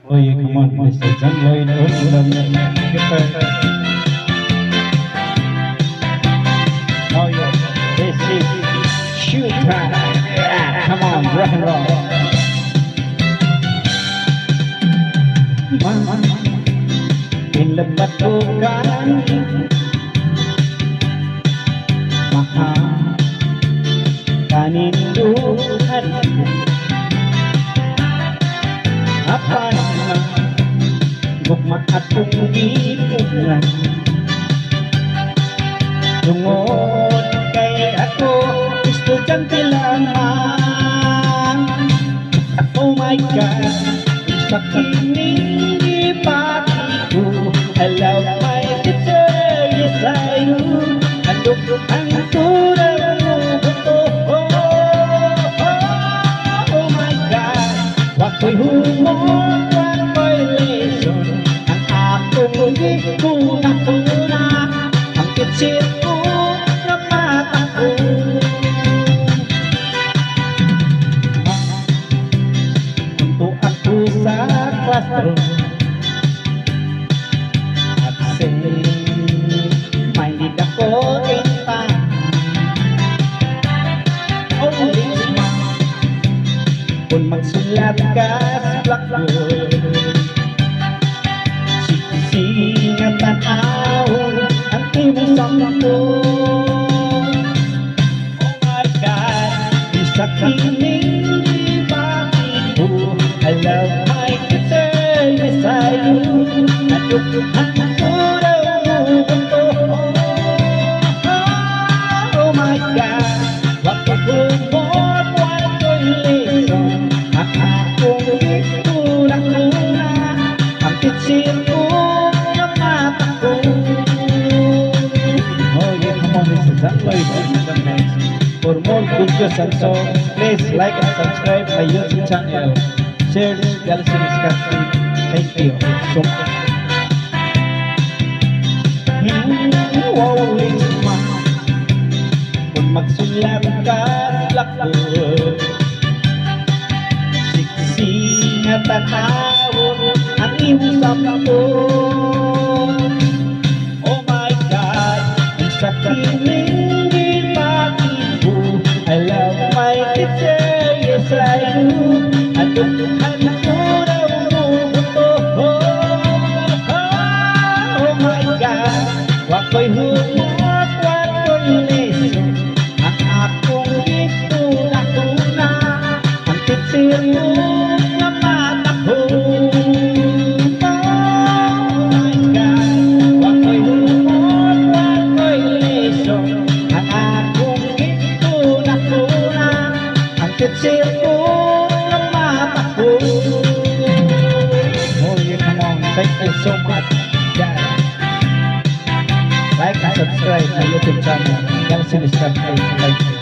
Oh yeah, come on, Mr. John Lloyd. Oh yeah, this is shoot time. Yeah, come on, rock and roll. Pinlebat bukan maha kaninduhan apa nama gugma at ipunan tungod kay ako estudyante lamang. Oh my God, sa kining ipatigo, I love my teacher, yes I do. Andok ang turang mo buto. Oh my God, wako'y humor, wako'y lesson. Ang akong gituna-tuna, ang kitsit ko na mata ko. Punto ako sa classroom at minded ako in time. Only smile kung magsulat ka sa blackboard. Siksing at tanawon ang timusang ko. Oh my God, isa kining ibatigo, I love my teacher, yes I do. Naduduhan ako daw mo ito. Oh my God, wako'y humor, wako'y lesson. Ang akong gituna-tuna, ang kitsin ko na mata ko. Oh yeah, come on, Mr. John Lloyd. For more videos and songs, please like and subscribe my YouTube channel. Share Galaxy Discovery. Thank you so much. Wow, lima kung magsulat ka sa blackboard. Siksing at tanawon ang iyong sapon. Oh my God, ang sakiling ipatigo, I love my teacher, yes I do. Aduduhan ako daw mo buto. Oh my God, wako'y humor, wako'y lesson. Ang akong gituna-tuna, ang titsir mo na mata ko. Oh my God, wako'y humor, wako'y lesson. Ang akong gituna-tuna, ang titsir mo na mata ko. Oh yeah, come on, thank you so much, guys. Like and subscribe my YouTube channel, Galaxy Discovery.